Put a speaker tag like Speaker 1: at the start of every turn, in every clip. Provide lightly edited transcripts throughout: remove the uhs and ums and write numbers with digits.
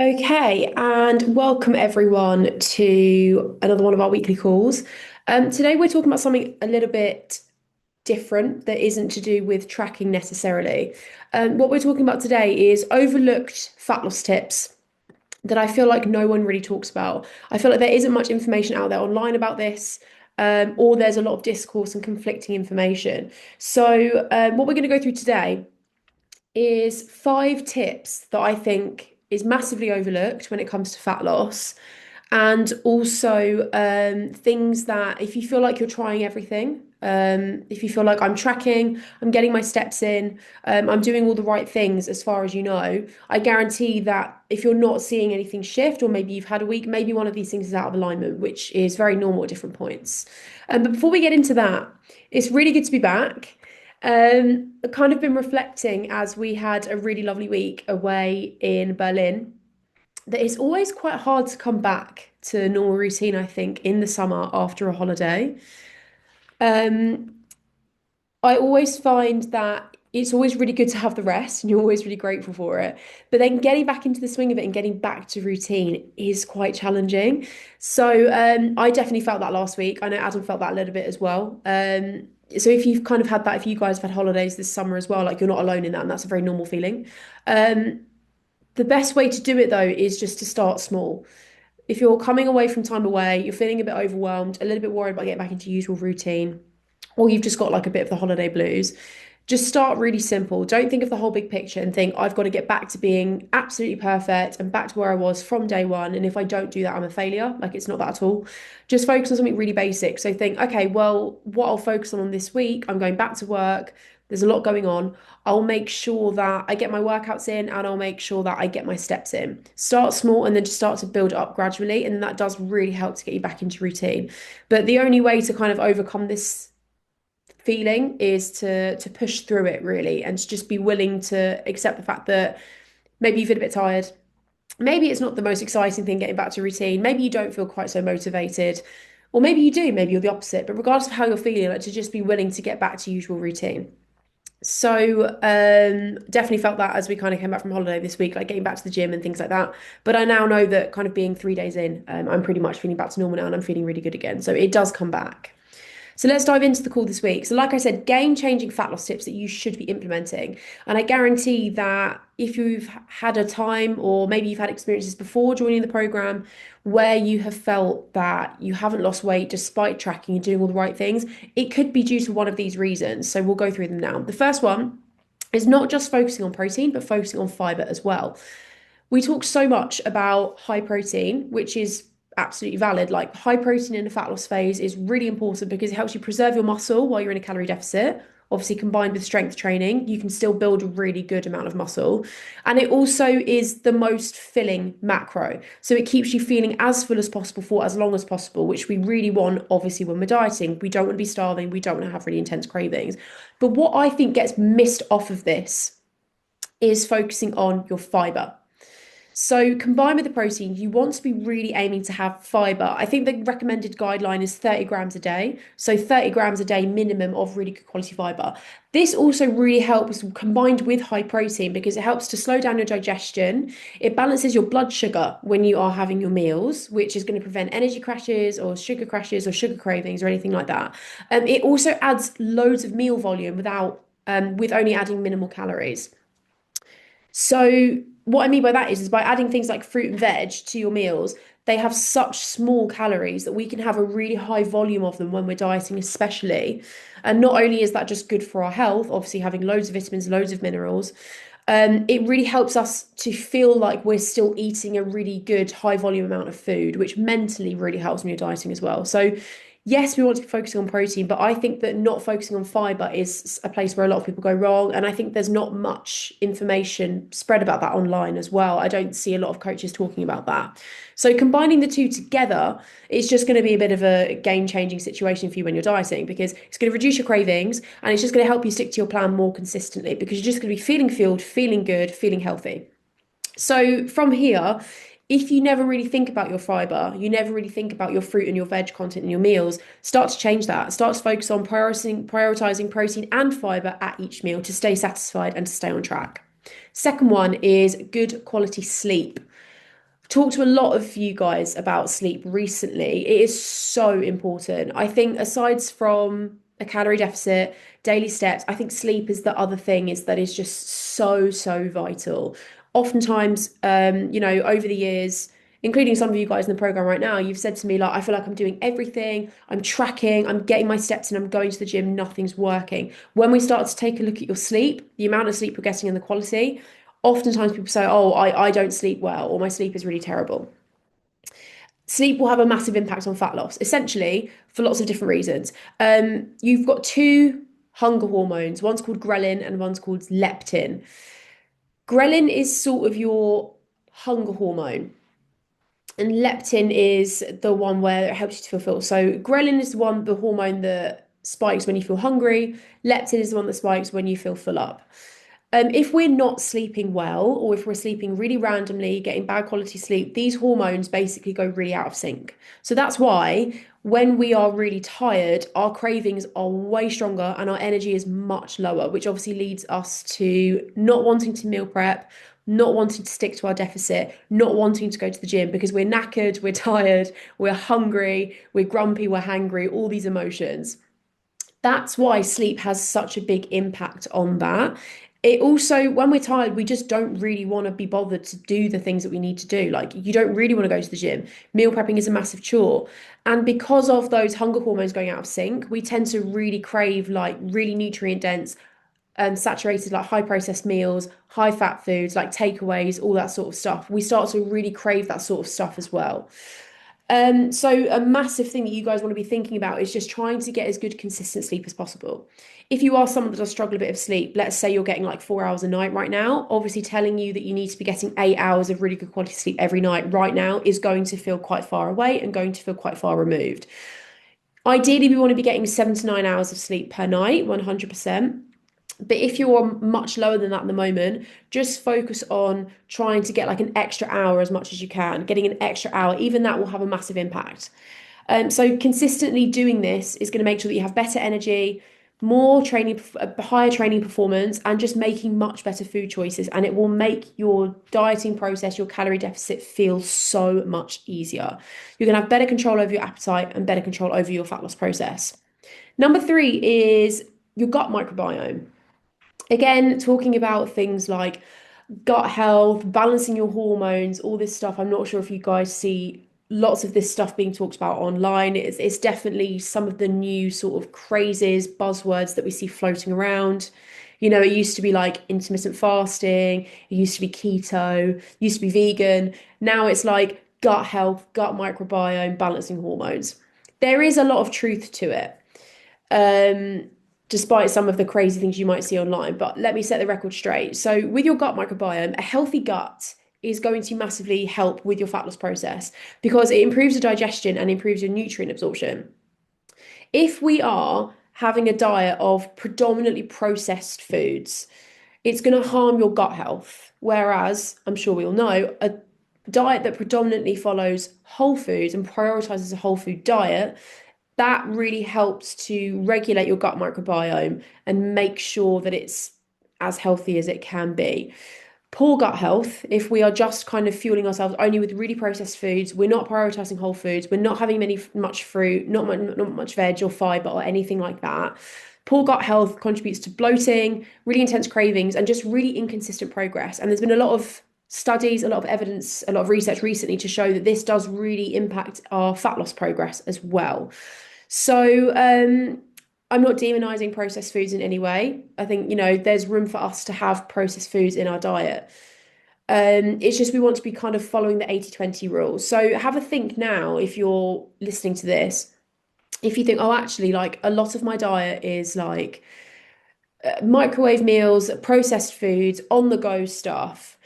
Speaker 1: Okay, and welcome everyone to another one of our weekly calls. Today we're talking about something a little bit different that isn't to do with tracking necessarily. What we're talking about today is overlooked fat loss tips that I feel like no one really talks about. I feel like there isn't much information out there online about this, or there's a lot of discourse and conflicting information. So, what we're going to go through today is 5 tips that I think is massively overlooked when it comes to fat loss. And also things that if you feel like you're trying everything, if you feel like I'm tracking, I'm getting my steps in, I'm doing all the right things as far as you know, I guarantee that if you're not seeing anything shift, or maybe you've had a week, maybe one of these things is out of alignment, which is very normal at different points. But before we get into that, it's really good to be back. I've kind of been reflecting as we had a really lovely week away in Berlin that it's always quite hard to come back to normal routine, I think, in the summer after a holiday. Um, I always find that it's always really good to have the rest and you're always really grateful for it. But then getting back into the swing of it and getting back to routine is quite challenging. So I definitely felt that last week. I know Adam felt that a little bit as well. So if you've kind of had that, if you guys have had holidays this summer as well, like you're not alone in that, and that's a very normal feeling. Um, the best way to do it though is just to start small. If you're coming away from time away, you're feeling a bit overwhelmed, a little bit worried about getting back into usual routine, or you've just got like a bit of the holiday blues, just start really simple. Don't think of the whole big picture and think, I've got to get back to being absolutely perfect and back to where I was from day one. And if I don't do that, I'm a failure. Like it's not that at all. Just focus on something really basic. So think, okay, well, what I'll focus on this week, I'm going back to work. There's a lot going on. I'll make sure that I get my workouts in and I'll make sure that I get my steps in. Start small and then just start to build up gradually. And that does really help to get you back into routine. But the only way to kind of overcome this feeling is to push through it really and to just be willing to accept the fact that maybe you feel a bit tired. Maybe it's not the most exciting thing getting back to routine. Maybe you don't feel quite so motivated. Or maybe you do, maybe you're the opposite. But regardless of how you're feeling, like to just be willing to get back to usual routine. So definitely felt that as we kind of came back from holiday this week, like getting back to the gym and things like that. But I now know that kind of being 3 days in, I'm pretty much feeling back to normal now and I'm feeling really good again. So it does come back. So let's dive into the call this week. So, like I said, game-changing fat loss tips that you should be implementing. And I guarantee that if you've had a time or maybe you've had experiences before joining the program where you have felt that you haven't lost weight despite tracking and doing all the right things, it could be due to one of these reasons. So we'll go through them now. The first one is not just focusing on protein, but focusing on fiber as well. We talk so much about high protein, which is absolutely valid. Like high protein in a fat loss phase is really important because it helps you preserve your muscle while you're in a calorie deficit. Obviously, combined with strength training, you can still build a really good amount of muscle. And it also is the most filling macro. So it keeps you feeling as full as possible for as long as possible, which we really want, obviously, when we're dieting. We don't want to be starving, we don't want to have really intense cravings. But what I think gets missed off of this is focusing on your fiber. So combined with the protein, you want to be really aiming to have fiber. I think the recommended guideline is 30 grams a day. So 30 grams a day minimum of really good quality fiber. This also really helps combined with high protein because it helps to slow down your digestion. It balances your blood sugar when you are having your meals, which is going to prevent energy crashes or sugar cravings or anything like that. It also adds loads of meal volume with only adding minimal calories. So what I mean by that is by adding things like fruit and veg to your meals, they have such small calories that we can have a really high volume of them when we're dieting, especially. And not only is that just good for our health, obviously having loads of vitamins, loads of minerals, it really helps us to feel like we're still eating a really good high volume amount of food, which mentally really helps when you're dieting as well. So yes, we want to be focusing on protein, but I think that not focusing on fiber is a place where a lot of people go wrong. And I think there's not much information spread about that online as well. I don't see a lot of coaches talking about that. So combining the two together, it's just going to be a bit of a game-changing situation for you when you're dieting because it's going to reduce your cravings and it's just going to help you stick to your plan more consistently because you're just going to be feeling filled, feeling good, feeling healthy. So from here, if you never really think about your fiber, you never really think about your fruit and your veg content in your meals, start to change that. Start to focus on prioritizing protein and fiber at each meal to stay satisfied and to stay on track. Second one is good quality sleep. talked to a lot of you guys about sleep recently. It is so important. I think aside from a calorie deficit, daily steps, I think sleep is the other thing is that is just so, so vital. Oftentimes, over the years, including some of you guys in the program right now, you've said to me, like, I feel like I'm doing everything, I'm tracking, I'm getting my steps in, I'm going to the gym, nothing's working. When we start to take a look at your sleep, the amount of sleep you're getting and the quality, oftentimes people say, oh, I don't sleep well, or my sleep is really terrible. Sleep will have a massive impact on fat loss, essentially, for lots of different reasons. You've got two hunger hormones, one's called ghrelin and one's called leptin. Ghrelin is sort of your hunger hormone, and leptin is the one where it helps you to feel full. So ghrelin is the hormone that spikes when you feel hungry. Leptin is the one that spikes when you feel full up. If we're not sleeping well, or if we're sleeping really randomly, getting bad quality sleep, these hormones basically go really out of sync. So that's why when we are really tired, our cravings are way stronger and our energy is much lower, which obviously leads us to not wanting to meal prep, not wanting to stick to our deficit, not wanting to go to the gym because we're knackered, we're tired, we're hungry, we're grumpy, we're hangry, all these emotions. That's why sleep has such a big impact on that. It also, when we're tired, we just don't really want to be bothered to do the things that we need to do. Like, you don't really want to go to the gym. Meal prepping is a massive chore. And because of those hunger hormones going out of sync, we tend to really crave like really nutrient dense and saturated, like high processed meals, high fat foods, like takeaways, all that sort of stuff. We start to really crave that sort of stuff as well. So a massive thing that you guys want to be thinking about is just trying to get as good consistent sleep as possible. If you are someone that does struggle a bit of sleep, let's say you're getting like 4 hours a night right now, obviously telling you that you need to be getting 8 hours of really good quality sleep every night right now is going to feel quite far away and going to feel quite far removed. Ideally, we want to be getting 7 to 9 hours of sleep per night, 100%. But if you're much lower than that at the moment, just focus on trying to get like an extra hour as much as you can. Getting an extra hour, even that will have a massive impact. So consistently doing this is going to make sure that you have better energy, more training, higher training performance, and just making much better food choices. And it will make your dieting process, your calorie deficit feel so much easier. You're going to have better control over your appetite and better control over your fat loss process. Number three is your gut microbiome. Again, talking about things like gut health, balancing your hormones, all this stuff. I'm not sure if you guys see lots of this stuff being talked about online. It's definitely some of the new sort of crazes, buzzwords that we see floating around. It used to be like intermittent fasting, it used to be keto, it used to be vegan. Now it's like gut health, gut microbiome, balancing hormones. There is a lot of truth to it. Um, Despite some of the crazy things you might see online. But let me set the record straight. So, with your gut microbiome, a healthy gut is going to massively help with your fat loss process because it improves your digestion and improves your nutrient absorption. If we are having a diet of predominantly processed foods, it's going to harm your gut health. Whereas, I'm sure we all know, a diet that predominantly follows whole foods and prioritizes a whole food diet, that really helps to regulate your gut microbiome and make sure that it's as healthy as it can be. Poor gut health, if we are just kind of fueling ourselves only with really processed foods, we're not prioritizing whole foods, we're not having much fruit, not much veg or fiber or anything like that. Poor gut health contributes to bloating, really intense cravings, and just really inconsistent progress. And there's been a lot of studies, a lot of evidence, a lot of research recently to show that this does really impact our fat loss progress as well. So, I'm not demonizing processed foods in any way. I think, there's room for us to have processed foods in our diet. It's just we want to be kind of following the 80/20 rule. So have a think now if you're listening to this. If you think, oh, actually, like a lot of my diet is like microwave meals, processed foods, on the go stuff.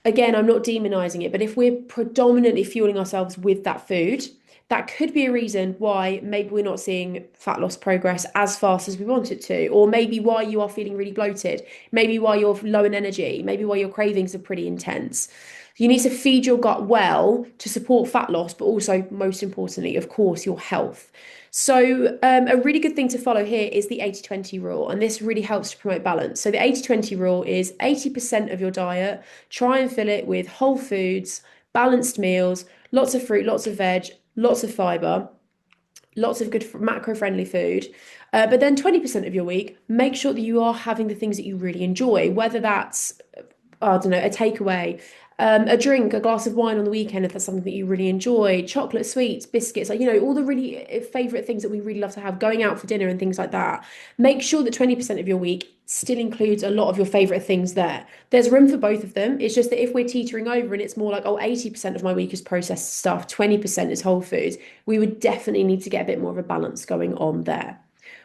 Speaker 1: Again, I'm not demonizing it, but if we're predominantly fueling ourselves with that food, that could be a reason why maybe we're not seeing fat loss progress as fast as we want it to, or maybe why you are feeling really bloated, maybe why you're low in energy, maybe why your cravings are pretty intense. You need to feed your gut well to support fat loss, but also, most importantly, of course, your health. So, a really good thing to follow here is the 80/20 rule, and this really helps to promote balance. So, the 80/20 rule is 80% of your diet, try and fill it with whole foods, balanced meals, lots of fruit, lots of veg, lots of fiber, lots of good macro-friendly food. But then 20% of your week, make sure that you are having the things that you really enjoy, whether that's, I don't know, a takeaway, a drink, a glass of wine on the weekend if that's something that you really enjoy, chocolate, sweets, biscuits, like, all the really favorite things that we really love to have, going out for dinner and things like that. Make sure that 20% of your week still includes a lot of your favorite things there. There's room for both of them. It's just that if we're teetering over and it's more like, oh, 80% of my week is processed stuff, 20% is whole foods, we would definitely need to get a bit more of a balance going on there.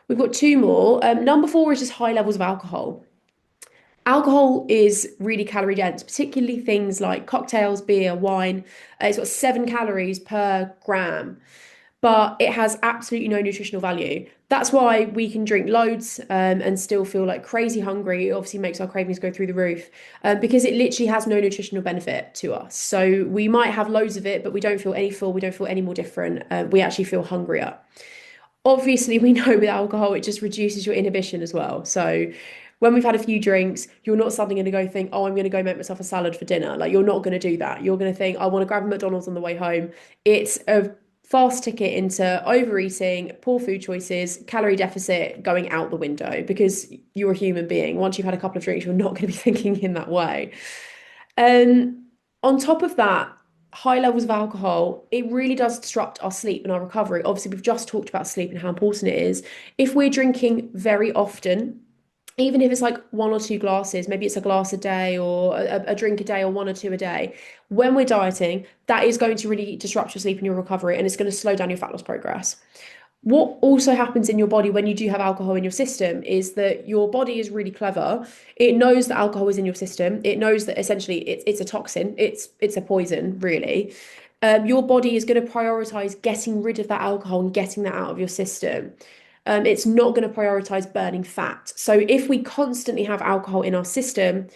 Speaker 1: We've got two more. Number four is just high levels of alcohol. Alcohol is really calorie dense, particularly things like cocktails, beer, wine. It's got 7 calories per gram, but it has absolutely no nutritional value. That's why we can drink loads and still feel like crazy hungry. It obviously makes our cravings go through the roof because it literally has no nutritional benefit to us. So we might have loads of it, but we don't feel any full. We don't feel any more different. We actually feel hungrier. Obviously, we know with alcohol, it just reduces your inhibition as well. So when we've had a few drinks, you're not suddenly going to go think, oh, I'm going to go make myself a salad for dinner. Like, you're not going to do that. You're going to think, I want to grab a McDonald's on the way home. It's a fast ticket into overeating, poor food choices, calorie deficit going out the window because you're a human being. Once you've had a couple of drinks, you're not going to be thinking in that way. On top of that, high levels of alcohol, it really does disrupt our sleep and our recovery. Obviously, we've just talked about sleep and how important it is. If we're drinking very often, even if it's like one or two glasses, maybe it's a glass a day or a drink a day or one or two a day, when we're dieting, that is going to really disrupt your sleep and your recovery, and it's going to slow down your fat loss progress. What also happens in your body when you do have alcohol in your system is that your body is really clever. It knows that alcohol is in your system. It knows that essentially it's a toxin. It's a poison, really. Your body is going to prioritize getting rid of that alcohol and getting that out of your system. It's not going to prioritize burning fat. So if we constantly have alcohol in our system,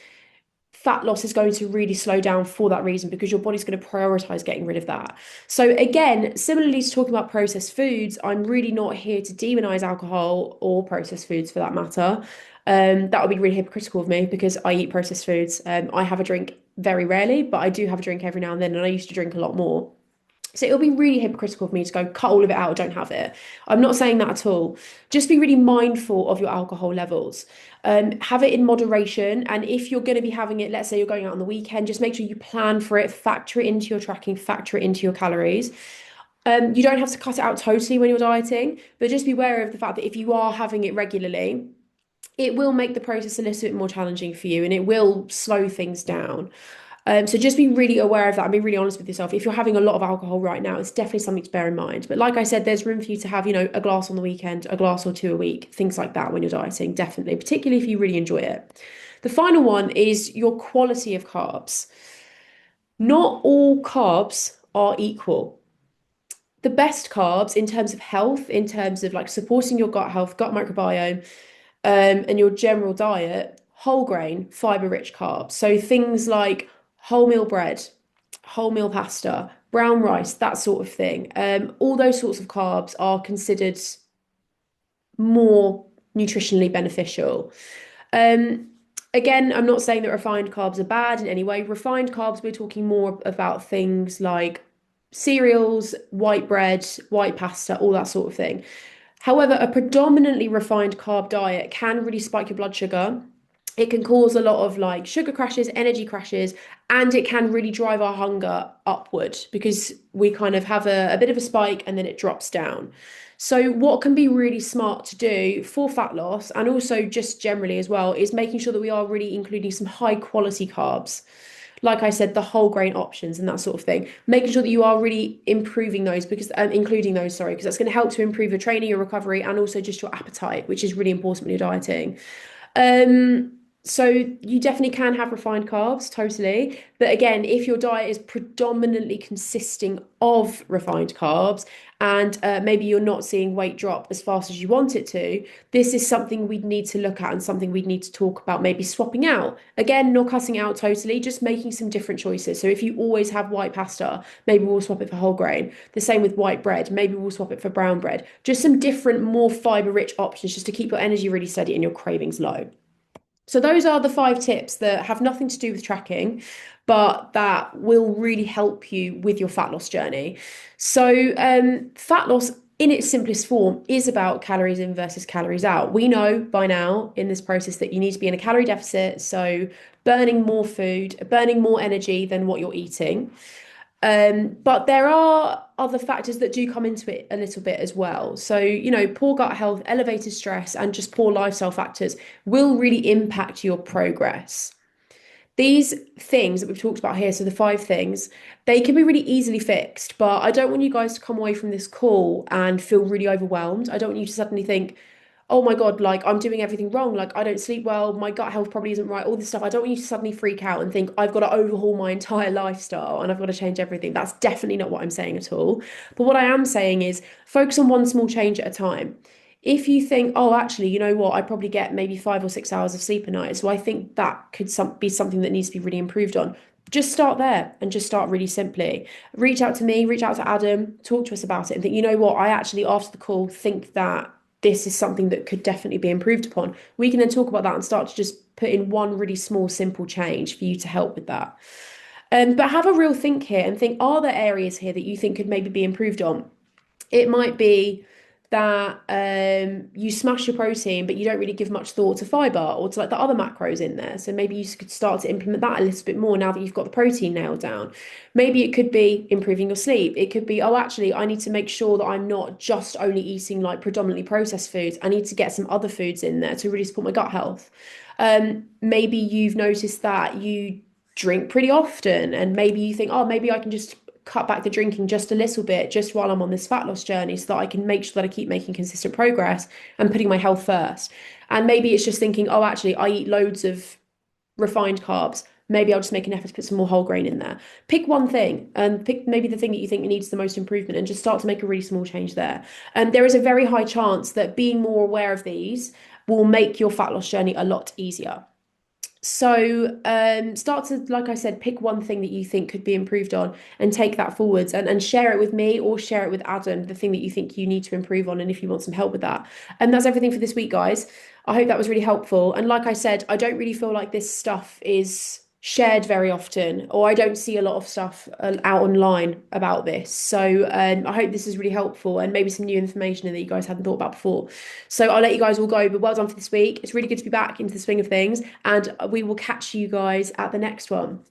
Speaker 1: fat loss is going to really slow down for that reason because your body's going to prioritize getting rid of that. So again, similarly to talking about processed foods, I'm really not here to demonize alcohol or processed foods for that matter. That would be really hypocritical of me because I eat processed foods. I have a drink very rarely, but I do have a drink every now and then, and I used to drink a lot more. So it'll be really hypocritical of me to go cut all of it out or don't have it. I'm not saying that at all. Just be really mindful of your alcohol levels. Have it in moderation. And if you're going to be having it, let's say you're going out on the weekend, just make sure you plan for it, factor it into your tracking, factor it into your calories. You don't have to cut it out totally when you're dieting, but just be aware of the fact that if you are having it regularly, it will make the process a little bit more challenging for you and it will slow things down. So just be really aware of that and be really honest with yourself. If you're having a lot of alcohol right now, it's definitely something to bear in mind. But like I said, there's room for you to have, a glass on the weekend, a glass or two a week, things like that when you're dieting, definitely, particularly if you really enjoy it. The final one is your quality of carbs. Not all carbs are equal. The best carbs in terms of health, in terms of like supporting your gut health, gut microbiome, and your general diet, whole grain, fiber rich carbs. So things like wholemeal bread, wholemeal pasta, brown rice, that sort of thing. All those sorts of carbs are considered more nutritionally beneficial. Um, Again, I'm not saying that refined carbs are bad in any way. Refined carbs, we're talking more about things like cereals, white bread, white pasta, all that sort of thing. However, a predominantly refined carb diet can really spike your blood sugar. It can cause a lot of like sugar crashes, energy crashes, and it can really drive our hunger upward because we kind of have a bit of a spike and then it drops down. So, what can be really smart to do for fat loss and also just generally as well is making sure that we are really including some high quality carbs. Like I said, the whole grain options and that sort of thing. Making sure that you are really improving those because including those, sorry, because that's going to help to improve your training, your recovery, and also just your appetite, which is really important when you're dieting. Um, so you definitely can have refined carbs, totally. But again, if your diet is predominantly consisting of refined carbs and maybe you're not seeing weight drop as fast as you want it to, this is something we'd need to look at and something we'd need to talk about, maybe swapping out. Again, not cutting out totally, just making some different choices. So if you always have white pasta, maybe we'll swap it for whole grain. The same with white bread, maybe we'll swap it for brown bread. Just some different, more fiber rich options just to keep your energy really steady and your cravings low. So those are the 5 tips that have nothing to do with tracking, but that will really help you with your fat loss journey. So fat loss in its simplest form is about calories in versus calories out. We know by now in this process that you need to be in a calorie deficit, so burning more food, burning more energy than what you're eating. But there are other factors that do come into it a little bit as well. So, poor gut health, elevated stress, and just poor lifestyle factors will really impact your progress. These things that we've talked about here, so the 5 things, they can be really easily fixed, but I don't want you guys to come away from this call and feel really overwhelmed. I don't want you to suddenly think, oh my God, like I'm doing everything wrong. Like I don't sleep well. My gut health probably isn't right. All this stuff. I don't want you to suddenly freak out and think I've got to overhaul my entire lifestyle and I've got to change everything. That's definitely not what I'm saying at all. But what I am saying is focus on one small change at a time. If you think, oh, actually, you know what, I probably get maybe 5 or 6 hours of sleep a night. So I think that could be something that needs to be really improved on. Just start there and just start really simply. Reach out to me, reach out to Adam, talk to us about it and think, you know what, I actually, after the call, think that this is something that could definitely be improved upon. We can then talk about that and start to just put in one really small, simple change for you to help with that. But have a real think here and think, are there areas here that you think could maybe be improved on? It might be that you smash your protein, but you don't really give much thought to fiber or to like the other macros in there. So maybe you could start to implement that a little bit more now that you've got the protein nailed down. Maybe it could be improving your sleep. It could be, oh, actually, I need to make sure that I'm not just only eating like predominantly processed foods. I need to get some other foods in there to really support my gut health. Maybe you've noticed that you drink pretty often, and maybe you think, oh, maybe I can just cut back the drinking just a little bit just while I'm on this fat loss journey so that I can make sure that I keep making consistent progress and putting my health first. And maybe it's just thinking, oh, actually, I eat loads of refined carbs. Maybe I'll just make an effort to put some more whole grain in there. Pick one thing and pick maybe the thing that you think needs the most improvement and just start to make a really small change there. And there is a very high chance that being more aware of these will make your fat loss journey a lot easier. So start to, like I said, pick one thing that you think could be improved on and take that forwards and share it with me or share it with Adam, the thing that you think you need to improve on and if you want some help with that. And that's everything for this week, guys. I hope that was really helpful. And like I said, I don't really feel like this stuff is shared very often, or I don't see a lot of stuff out online about this. So I hope this is really helpful and maybe some new information that you guys hadn't thought about before. So I'll let you guys all go, but well done for this week. It's really good to be back into the swing of things, and we will catch you guys at the next one.